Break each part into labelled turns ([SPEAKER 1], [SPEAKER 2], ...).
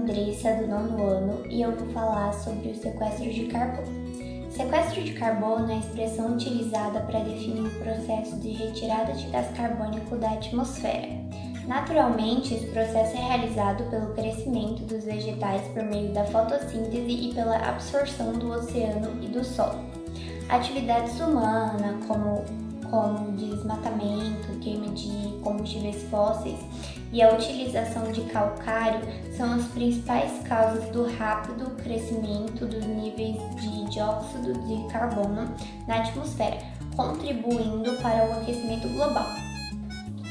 [SPEAKER 1] Andressa, do 9º ano, e eu vou falar sobre o sequestro de carbono. Sequestro de carbono é a expressão utilizada para definir o processo de retirada de gás carbônico da atmosfera. Naturalmente, esse processo é realizado pelo crescimento dos vegetais por meio da fotossíntese e pela absorção do oceano e do solo. Atividades humanas, como desmatamento, queima de combustíveis fósseis e a utilização de calcário são as principais causas do rápido crescimento dos níveis de dióxido de carbono na atmosfera, contribuindo para o aquecimento global.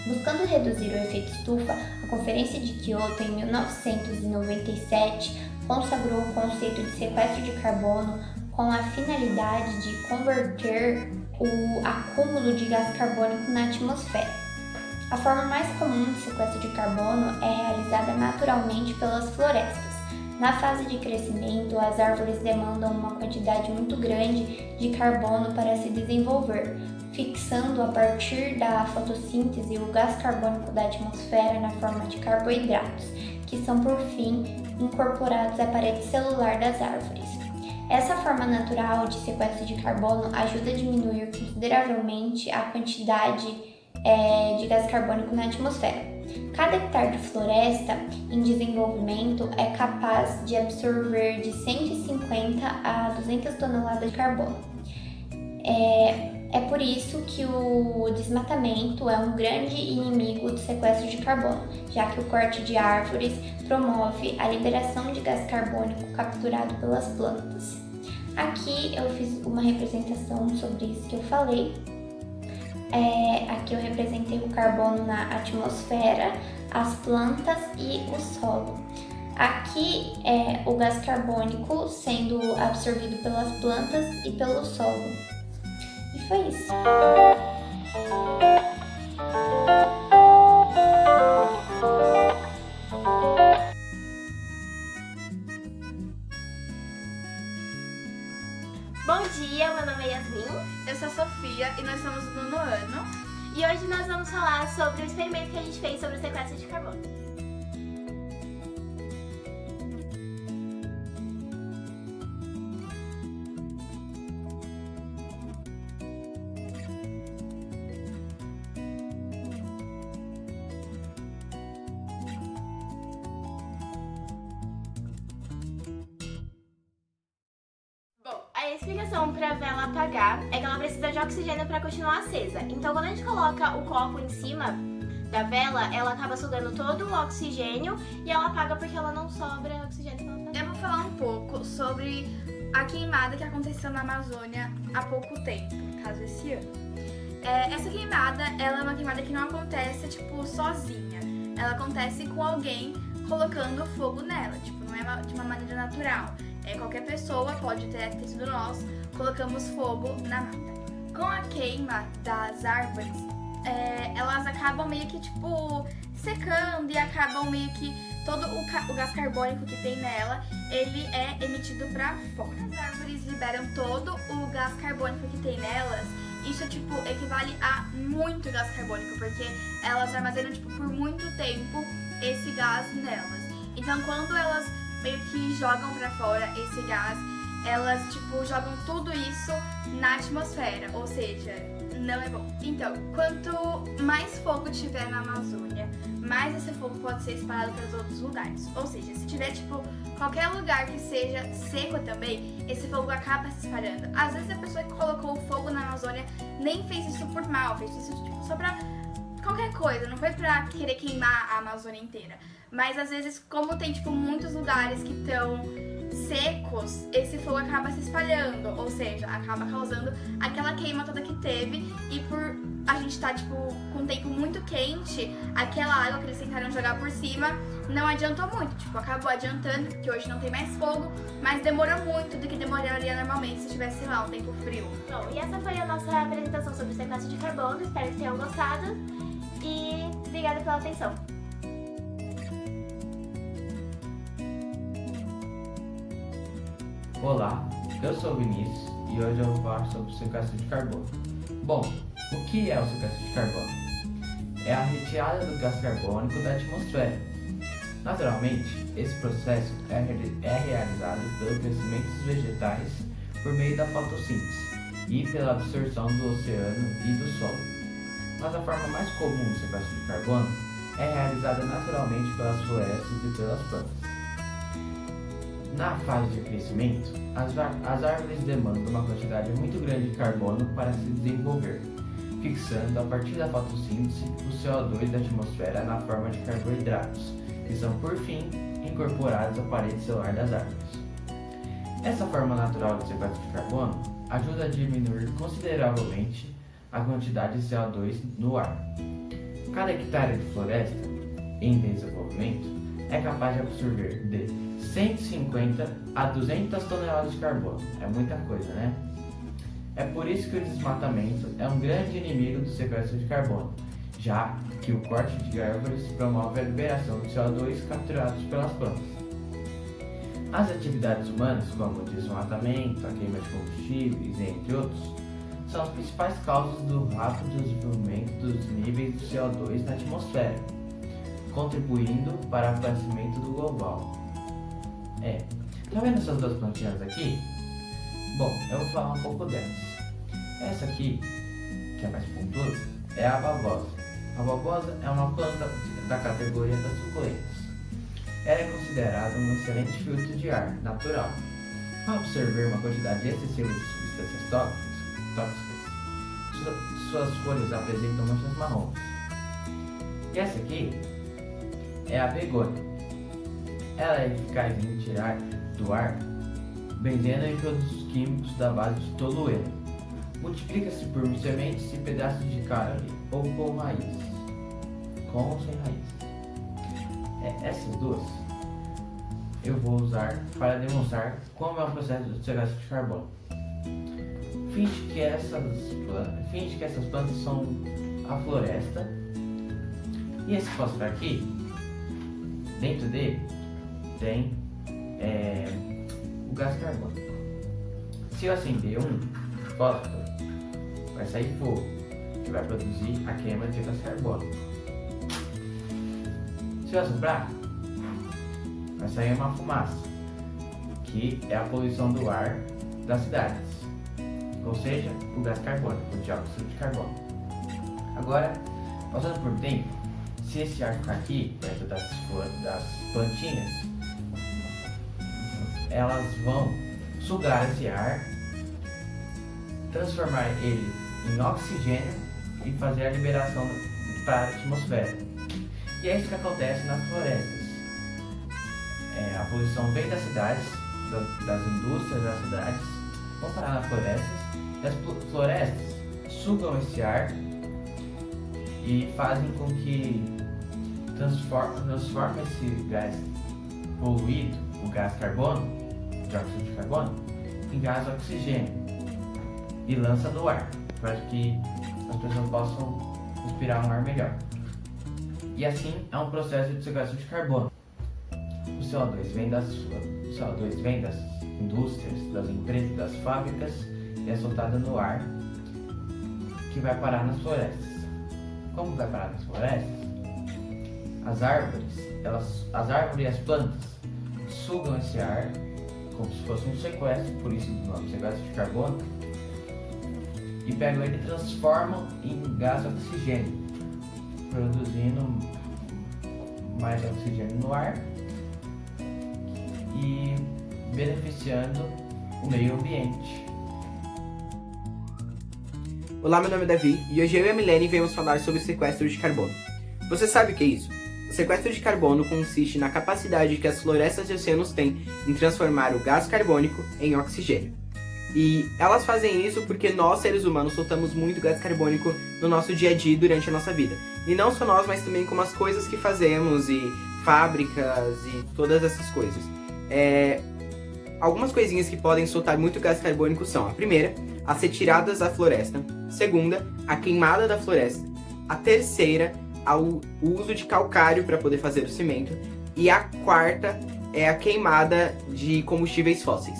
[SPEAKER 1] Buscando reduzir o efeito estufa, a Conferência de Kyoto, em 1997, consagrou o conceito de sequestro de carbono com a finalidade de converter o acúmulo de gás carbônico na atmosfera. A forma mais comum de sequestro de carbono é realizada naturalmente pelas florestas. Na fase de crescimento, as árvores demandam uma quantidade muito grande de carbono para se desenvolver, fixando a partir da fotossíntese o gás carbônico da atmosfera na forma de carboidratos, que são por fim incorporados à parede celular das árvores. Essa forma natural de sequestro de carbono ajuda a diminuir consideravelmente a quantidade de gás carbônico na atmosfera. Cada hectare de floresta em desenvolvimento é capaz de absorver de 150 a 200 toneladas de carbono. É por isso que o desmatamento é um grande inimigo do sequestro de carbono, já que o corte de árvores promove a liberação de gás carbônico capturado pelas plantas. Aqui eu fiz uma representação sobre isso que eu falei. Aqui eu representei o carbono na atmosfera, as plantas e o solo. Aqui é o gás carbônico sendo absorvido pelas plantas e pelo solo. E foi isso.
[SPEAKER 2] Bom dia, meu nome é Yasmin.
[SPEAKER 3] Eu sou a Sofia e nós somos do 9º ano.
[SPEAKER 2] E hoje nós vamos falar sobre o experimento que a gente fez sobre o sequestro de carbono. A explicação para a vela apagar é que ela precisa de oxigênio para continuar acesa. Então, quando a gente coloca o copo em cima da vela, ela acaba sugando todo o oxigênio e ela apaga porque ela não sobra oxigênio.
[SPEAKER 3] Eu vou falar um pouco sobre a queimada que aconteceu na Amazônia há pouco tempo, no caso esse ano. Essa queimada, ela é uma queimada que não acontece, sozinha. Ela acontece com alguém colocando fogo nela, não é de uma maneira natural. Qualquer pessoa, pode ter sido nós, colocamos fogo na mata. Com a queima das árvores, elas acabam meio que secando e acabam meio que todo o gás carbônico que tem nela, ele é emitido para fora. As árvores liberam todo o gás carbônico que tem nelas. Isso equivale a muito gás carbônico, porque elas armazenam por muito tempo esse gás nelas. Então, quando elas meio que jogam pra fora esse gás, elas jogam tudo isso na atmosfera, ou seja, não é bom. Então, quanto mais fogo tiver na Amazônia, mais esse fogo pode ser espalhado para os outros lugares. Ou seja, se tiver qualquer lugar que seja seco também, esse fogo acaba se espalhando. Às vezes a pessoa que colocou o fogo na Amazônia nem fez isso por mal, fez isso só pra qualquer coisa, não foi pra querer queimar a Amazônia inteira. Mas às vezes, como tem muitos lugares que estão secos, esse fogo acaba se espalhando, ou seja, acaba causando aquela queima toda que teve. E por a gente estar com um tempo muito quente, aquela água que eles tentaram jogar por cima não adiantou muito, acabou adiantando, porque hoje não tem mais fogo, mas demorou muito do que demoraria normalmente se tivesse, um tempo frio.
[SPEAKER 2] Bom, e essa foi a nossa apresentação sobre o sequestro de carbono, espero que tenham gostado e obrigada pela atenção.
[SPEAKER 4] Olá, eu sou o Vinícius e hoje eu vou falar sobre o sequestro de carbono. Bom, o que é o sequestro de carbono? É a retirada do gás carbônico da atmosfera. Naturalmente, esse processo é realizado pelo crescimento dos vegetais por meio da fotossíntese e pela absorção do oceano e do solo. Mas a forma mais comum do sequestro de carbono é realizada naturalmente pelas florestas e pelas plantas. Na fase de crescimento, as árvores demandam uma quantidade muito grande de carbono para se desenvolver, fixando a partir da fotossíntese o CO2 da atmosfera na forma de carboidratos, que são por fim incorporados à parede celular das árvores. Essa forma natural de sequestro de carbono ajuda a diminuir consideravelmente a quantidade de CO2 no ar. Cada hectare de floresta em desenvolvimento é capaz de absorver de 150 a 200 toneladas de carbono. É muita coisa, né? É por isso que o desmatamento é um grande inimigo do sequestro de carbono, já que o corte de árvores promove a liberação de CO2 capturados pelas plantas. As atividades humanas, como o desmatamento, a queima de combustíveis, entre outros, são as principais causas do rápido desenvolvimento dos níveis de CO2 na atmosfera, contribuindo para o aquecimento do global. Tá vendo essas duas plantinhas aqui? Bom, eu vou falar um pouco delas. Essa aqui, que é mais pontuda, é a babosa. A babosa é uma planta da categoria das suculentas. Ela é considerada um excelente filtro de ar natural. Ao absorver uma quantidade excessiva de substâncias tóxicas, suas folhas apresentam manchas marrons. E essa aqui é a begônia. Ela é eficaz em tirar do ar benzeno e produtos químicos da base de tolueno. Multiplica-se por sementes e pedaços de carne ou com raiz. Com ou sem raiz. Essas duas eu vou usar para demonstrar como é o processo de sequestro de carbono. Finge que essas plantas são a floresta. E esse fósforo aqui, dentro dele, tem o gás carbônico. Se eu acender um fósforo, vai sair fogo, que vai produzir a queima de gás carbônico. Se eu assoprar, vai sair uma fumaça, que é a poluição do ar das cidades, ou seja, o gás carbônico, o dióxido de carbono. Agora, passando por tempo, se esse ar ficar aqui, perto das plantinhas, elas vão sugar esse ar, transformar ele em oxigênio e fazer a liberação para a atmosfera. E é isso que acontece nas florestas. A poluição vem das cidades, das indústrias das cidades, vão parar nas florestas, e as florestas sugam esse ar e fazem com que transforme esse gás poluído, o gás carbono, dióxido de carbono, em gás oxigênio e lança no ar, para que as pessoas possam respirar um ar melhor. E assim é um processo de sequestro de carbono. O CO2 vem das indústrias, das empresas, das fábricas e é soltado no ar, que vai parar nas florestas. Como vai parar nas florestas? As árvores e as plantas sugam esse ar como se fosse um sequestro, por isso o nome sequestro de carbono, e pegam ele e transformam em gás oxigênio, produzindo mais oxigênio no ar e beneficiando o meio ambiente.
[SPEAKER 5] Olá, meu nome é Davi e hoje eu e a Milene viemos falar sobre o sequestro de carbono. Você sabe o que é isso? O sequestro de carbono consiste na capacidade que as florestas e oceanos têm em transformar o gás carbônico em oxigênio. E elas fazem isso porque nós, seres humanos, soltamos muito gás carbônico no nosso dia a dia durante a nossa vida. E não só nós, mas também como as coisas que fazemos e fábricas e todas essas coisas. Algumas coisinhas que podem soltar muito gás carbônico são: a primeira, as retiradas da floresta; segunda, a queimada da floresta; a terceira, o uso de calcário para poder fazer o cimento; e a quarta é a queimada de combustíveis fósseis.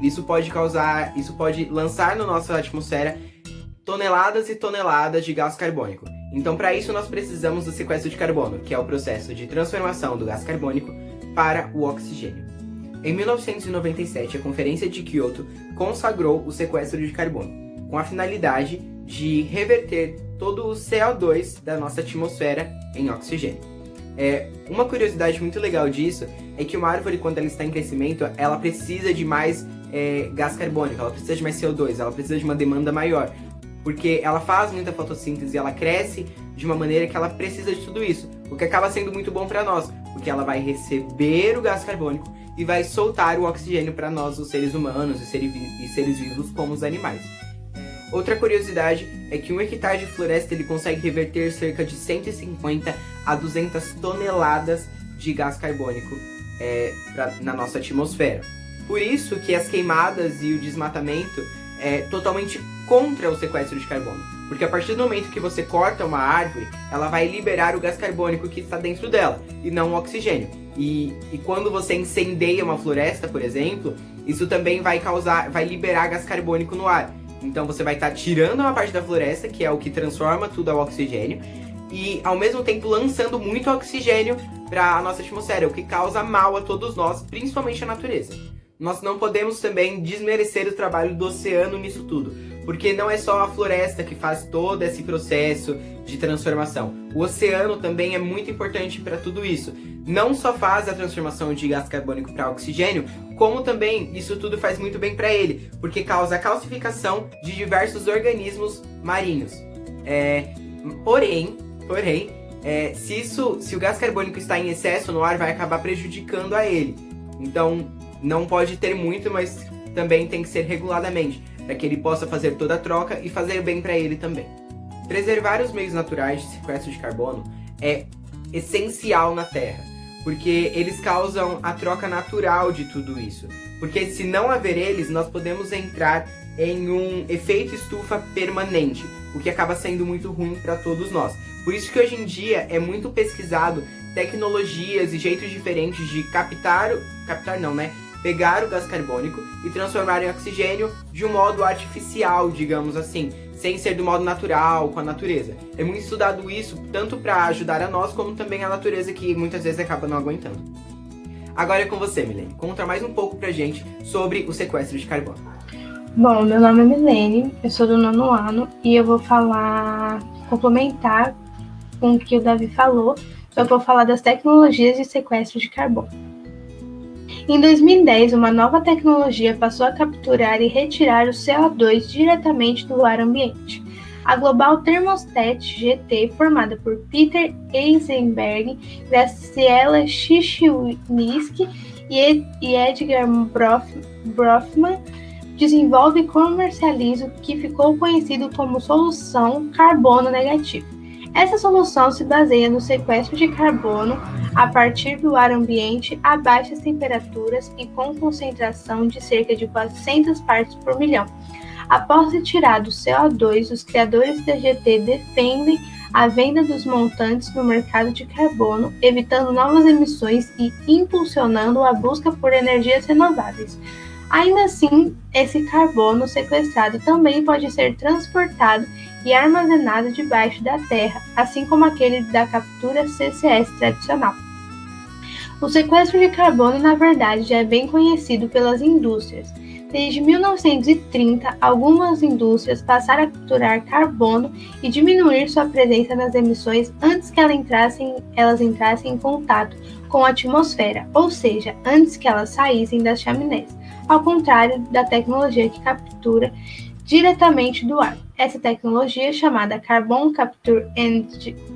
[SPEAKER 5] Isso pode lançar na nossa atmosfera toneladas e toneladas de gás carbônico. Então, para isso, nós precisamos do sequestro de carbono, que é o processo de transformação do gás carbônico para o oxigênio. Em 1997, a Conferência de Kyoto consagrou o sequestro de carbono, com a finalidade de reverter todo o CO2 da nossa atmosfera em oxigênio. Uma curiosidade muito legal disso é que uma árvore, quando ela está em crescimento, ela precisa de mais gás carbônico, ela precisa de mais CO2, ela precisa de uma demanda maior, porque ela faz muita fotossíntese, ela cresce de uma maneira que ela precisa de tudo isso, o que acaba sendo muito bom para nós, porque ela vai receber o gás carbônico e vai soltar o oxigênio para nós, os seres humanos e seres vivos como os animais. Outra curiosidade é que 1 hectare de floresta ele consegue reverter cerca de 150 a 200 toneladas de gás carbônico na nossa atmosfera. Por isso que as queimadas e o desmatamento é totalmente contra o sequestro de carbono. Porque a partir do momento que você corta uma árvore, ela vai liberar o gás carbônico que está dentro dela, e não o oxigênio. E quando você incendeia uma floresta, por exemplo, isso também vai liberar gás carbônico no ar. Então você vai estar tirando uma parte da floresta, que é o que transforma tudo ao oxigênio, e ao mesmo tempo lançando muito oxigênio para a nossa atmosfera, o que causa mal a todos nós, principalmente a natureza. Nós não podemos também desmerecer o trabalho do oceano nisso tudo, porque não é só a floresta que faz todo esse processo de transformação. O oceano também é muito importante para tudo isso. Não só faz a transformação de gás carbônico para oxigênio, como também isso tudo faz muito bem para ele, porque causa a calcificação de diversos organismos marinhos. Porém, se o gás carbônico está em excesso no ar, vai acabar prejudicando a ele. Então, não pode ter muito, mas também tem que ser reguladamente, para que ele possa fazer toda a troca e fazer bem para ele também. Preservar os meios naturais de sequestro de carbono é essencial na Terra, porque eles causam a troca natural de tudo isso. Porque se não haver eles, nós podemos entrar em um efeito estufa permanente, o que acaba sendo muito ruim para todos nós. Por isso que hoje em dia é muito pesquisado tecnologias e jeitos diferentes de pegar o gás carbônico e transformar em oxigênio de um modo artificial, digamos assim, sem ser do modo natural, com a natureza. É muito estudado isso, tanto para ajudar a nós, como também a natureza, que muitas vezes acaba não aguentando. Agora é com você, Milene. Conta mais um pouco pra gente sobre o sequestro de carbono.
[SPEAKER 6] Bom, meu nome é Milene, eu sou do 9º ano e eu vou complementar com o que o Davi falou. Eu vou falar das tecnologias de sequestro de carbono. Em 2010, uma nova tecnologia passou a capturar e retirar o CO2 diretamente do ar ambiente. A Global Thermostat GT, formada por Peter Eisenberg, Graciela Shishniewski e Edgar Bronfman, desenvolve e comercializa o que ficou conhecido como solução carbono negativo. Essa solução se baseia no sequestro de carbono a partir do ar ambiente a baixas temperaturas e com concentração de cerca de 400 partes por milhão. Após retirado o CO2, os criadores da GT defendem a venda dos montantes no mercado de carbono, evitando novas emissões e impulsionando a busca por energias renováveis. Ainda assim, esse carbono sequestrado também pode ser transportado e armazenado debaixo da terra, assim como aquele da captura CCS tradicional. O sequestro de carbono, na verdade, já é bem conhecido pelas indústrias. Desde 1930, algumas indústrias passaram a capturar carbono e diminuir sua presença nas emissões antes que elas entrassem em contato com a atmosfera, ou seja, antes que elas saíssem das chaminés, ao contrário da tecnologia que captura diretamente do ar. Essa tecnologia, chamada Carbon Capture and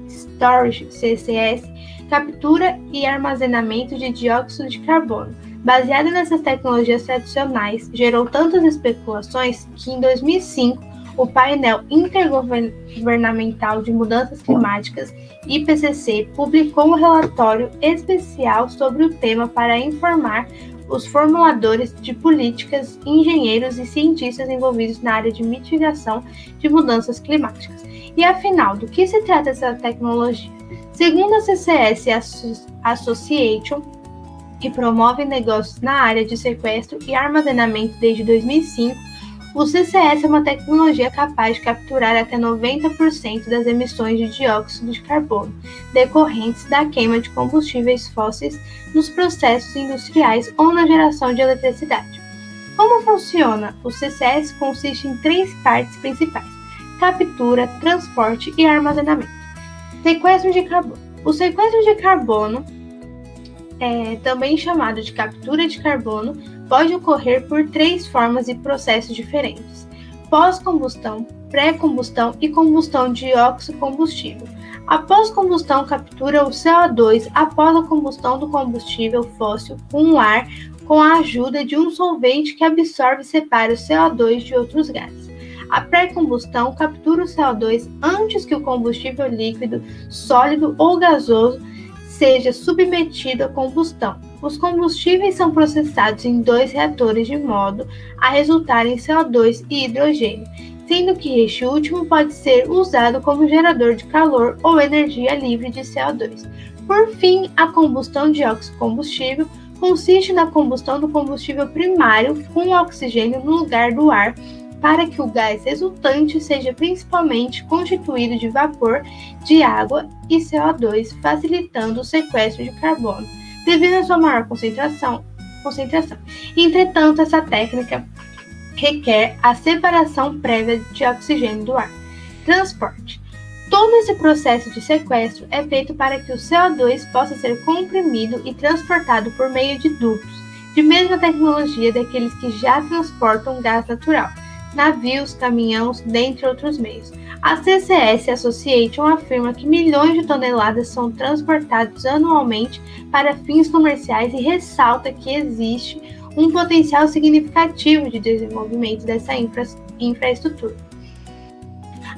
[SPEAKER 6] Storage, CCS, captura e armazenamento de dióxido de carbono. Baseada nessas tecnologias tradicionais, gerou tantas especulações que em 2005 o painel intergovernamental de mudanças climáticas, IPCC, publicou um relatório especial sobre o tema para informar os formuladores de políticas, engenheiros e cientistas envolvidos na área de mitigação de mudanças climáticas. E afinal, do que se trata essa tecnologia? Segundo a CCS Association, que promove negócios na área de sequestro e armazenamento desde 2005, O CCS é uma tecnologia capaz de capturar até 90% das emissões de dióxido de carbono decorrentes da queima de combustíveis fósseis nos processos industriais ou na geração de eletricidade. Como funciona? O CCS consiste em 3 partes principais: captura, transporte e armazenamento. Sequestro de carbono. O sequestro de carbono, também chamado de captura de carbono, pode ocorrer por 3 formas e processos diferentes: pós-combustão, pré-combustão e combustão de oxocombustível. Após combustão, captura o CO2 após a combustão do combustível fóssil com o ar com a ajuda de um solvente que absorve e separa o CO2 de outros gases. A pré-combustão captura o CO2 antes que o combustível líquido, sólido ou gasoso seja submetido à combustão. Os combustíveis são processados em 2 reatores de modo a resultar em CO2 e hidrogênio, sendo que este último pode ser usado como gerador de calor ou energia livre de CO2. Por fim, a combustão de oxocombustível consiste na combustão do combustível primário com oxigênio no lugar do ar para que o gás resultante seja principalmente constituído de vapor, de água e CO2, facilitando o sequestro de carbono, devido à sua maior concentração. Entretanto, essa técnica requer a separação prévia de oxigênio do ar. Transporte. Todo esse processo de sequestro é feito para que o CO2 possa ser comprimido e transportado por meio de dutos, de mesma tecnologia daqueles que já transportam gás natural, navios, caminhões, dentre outros meios. A CCS Association afirma que milhões de toneladas são transportadas anualmente para fins comerciais e ressalta que existe um potencial significativo de desenvolvimento dessa infraestrutura.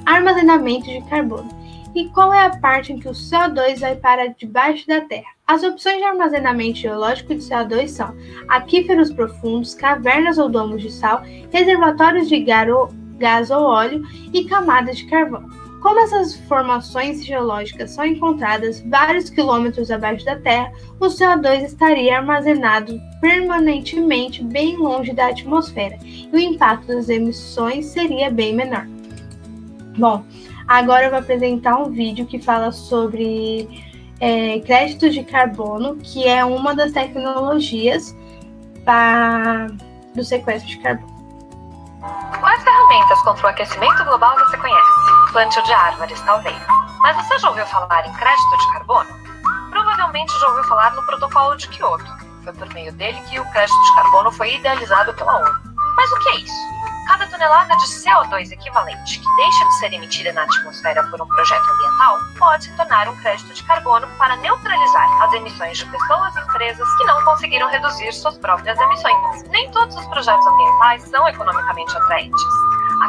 [SPEAKER 6] Armazenamento de carbono. E qual é a parte em que o CO2 vai para debaixo da terra? As opções de armazenamento geológico de CO2 são aquíferos profundos, cavernas ou domos de sal, reservatórios de gás ou óleo e camadas de carvão. Como essas formações geológicas são encontradas vários quilômetros abaixo da terra, o CO2 estaria armazenado permanentemente bem longe da atmosfera e o impacto das emissões seria bem menor. Bom, agora eu vou apresentar um vídeo que fala sobre créditos de carbono, que é uma das tecnologias do sequestro de carbono.
[SPEAKER 7] Quais ferramentas contra o aquecimento global você conhece? Plantio de árvores, talvez. Mas você já ouviu falar em crédito de carbono? Provavelmente já ouviu falar no Protocolo de Kyoto. Foi por meio dele que o crédito de carbono foi idealizado pela ONU. Mas o que é isso? Cada tonelada de CO2 equivalente que deixa de ser emitida na atmosfera por um projeto ambiental pode se tornar um crédito de carbono para neutralizar as emissões de pessoas e empresas que não conseguiram reduzir suas próprias emissões. Nem todos os projetos ambientais são economicamente atraentes.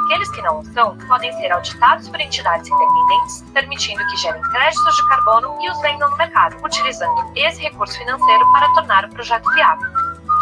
[SPEAKER 7] Aqueles que não o são podem ser auditados por entidades independentes, permitindo que gerem créditos de carbono e os vendam no mercado, utilizando esse recurso financeiro para tornar o projeto viável.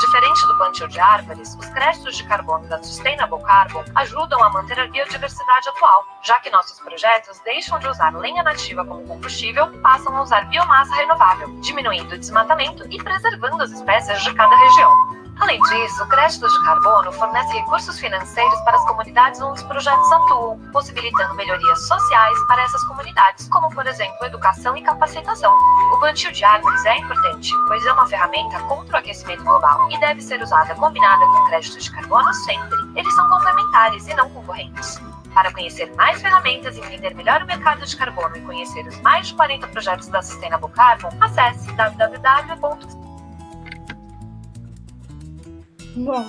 [SPEAKER 7] Diferente do plantio de árvores, os créditos de carbono da Sustainable Carbon ajudam a manter a biodiversidade atual, já que nossos projetos deixam de usar lenha nativa como combustível e passam a usar biomassa renovável, diminuindo o desmatamento e preservando as espécies de cada região. Além disso, o crédito de carbono fornece recursos financeiros para as comunidades onde os projetos atuam, possibilitando melhorias sociais para essas comunidades, como, por exemplo, educação e capacitação. O plantio de árvores é importante, pois é uma ferramenta contra o aquecimento global e deve ser usada combinada com crédito de carbono sempre. Eles são complementares e não concorrentes. Para conhecer mais ferramentas, entender melhor o mercado de carbono e conhecer os mais de 40 projetos da Sustainable Carbon, acesse www.
[SPEAKER 6] Bom,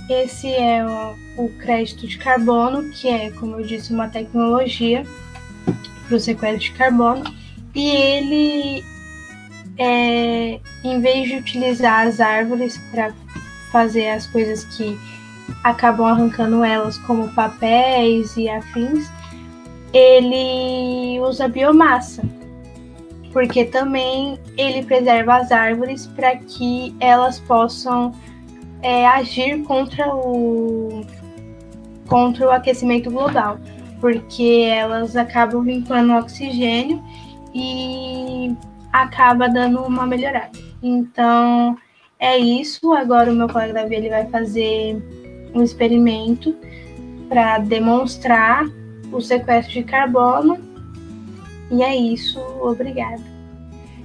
[SPEAKER 6] esse é o crédito de carbono, que é, como eu disse, uma tecnologia para o sequestro de carbono, e ele, em vez de utilizar as árvores para fazer as coisas que acabam arrancando elas, como papéis e afins, ele usa biomassa, porque também ele preserva as árvores para que elas possam agir contra o aquecimento global, porque elas acabam vinculando oxigênio e acaba dando uma melhorada. Então, É isso. Agora o meu colega Davi ele vai fazer um experimento para demonstrar o sequestro de carbono. E é isso. Obrigada.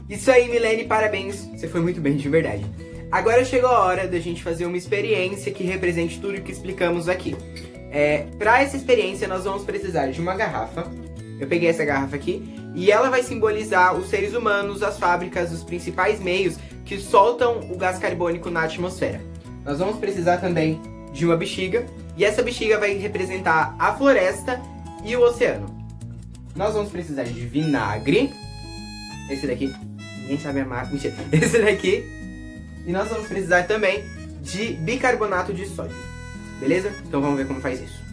[SPEAKER 5] Isso aí, Milene, parabéns. Você foi muito bem, de verdade. Agora chegou a hora da gente fazer uma experiência que represente tudo o que explicamos aqui. Para essa experiência, nós vamos precisar de uma garrafa. Eu peguei essa garrafa aqui e ela vai simbolizar os seres humanos, as fábricas, os principais meios que soltam o gás carbônico na atmosfera. Nós vamos precisar também de uma bexiga e essa bexiga vai representar a floresta e o oceano. Nós vamos precisar de vinagre, esse daqui, ninguém sabe a marca, mentira, esse daqui, e nós vamos precisar também de bicarbonato de sódio, beleza? Então vamos ver como faz isso.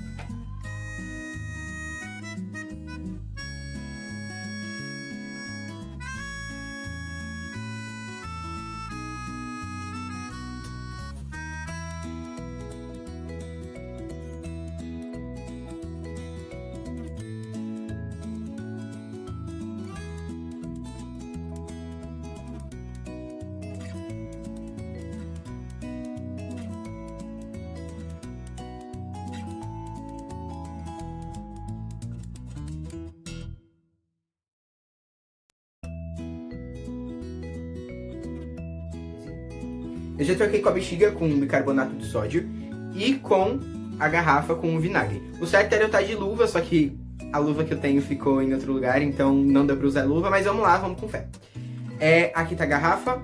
[SPEAKER 5] Eu já troquei com a bexiga com bicarbonato de sódio e com a garrafa com o vinagre. O certo era eu estar de luva, só que a luva que eu tenho ficou em outro lugar, então não deu pra usar luva, mas vamos lá, vamos com fé. Aqui tá a garrafa.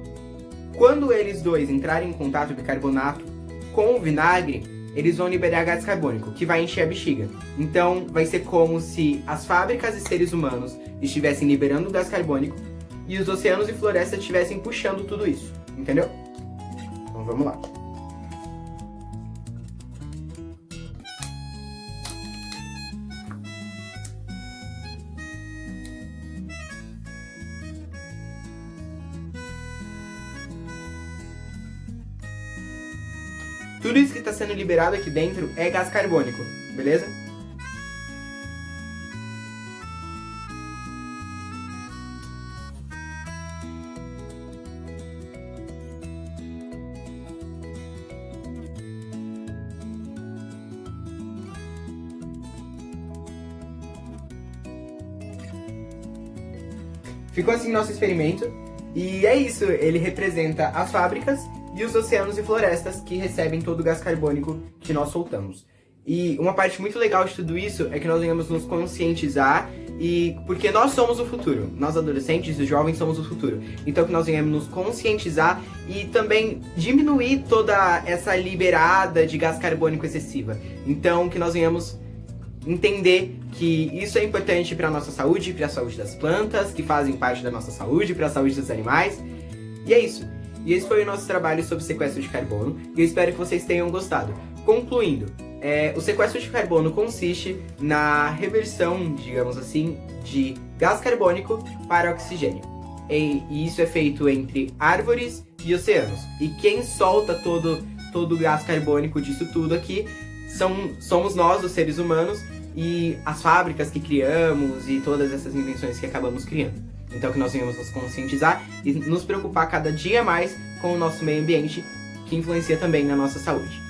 [SPEAKER 5] Quando eles dois entrarem em contato, o bicarbonato com o vinagre, eles vão liberar gás carbônico, que vai encher a bexiga. Então vai ser como se as fábricas e seres humanos estivessem liberando gás carbônico e os oceanos e florestas estivessem puxando tudo isso, entendeu? Então vamos lá. Tudo isso que está sendo liberado aqui dentro é gás carbônico, beleza? Ficou assim nosso experimento, e é isso, ele representa as fábricas e os oceanos e florestas que recebem todo o gás carbônico que nós soltamos. E uma parte muito legal de tudo isso é que nós venhamos nos conscientizar, porque nós somos o futuro, nós adolescentes e jovens somos o futuro. Então que nós venhamos nos conscientizar e também diminuir toda essa liberada de gás carbônico excessiva. Então que nós venhamos entender que isso é importante para a nossa saúde, para a saúde das plantas, que fazem parte da nossa saúde, para a saúde dos animais. E é isso. E esse foi o nosso trabalho sobre sequestro de carbono, e eu espero que vocês tenham gostado. Concluindo, o sequestro de carbono consiste na reversão, digamos assim, de gás carbônico para oxigênio. E isso é feito entre árvores e oceanos. E quem solta todo o gás carbônico disso tudo aqui somos nós, os seres humanos, e as fábricas que criamos e todas essas invenções que acabamos criando. Então que nós venhamos nos conscientizar e nos preocupar cada dia mais com o nosso meio ambiente, que influencia também na nossa saúde.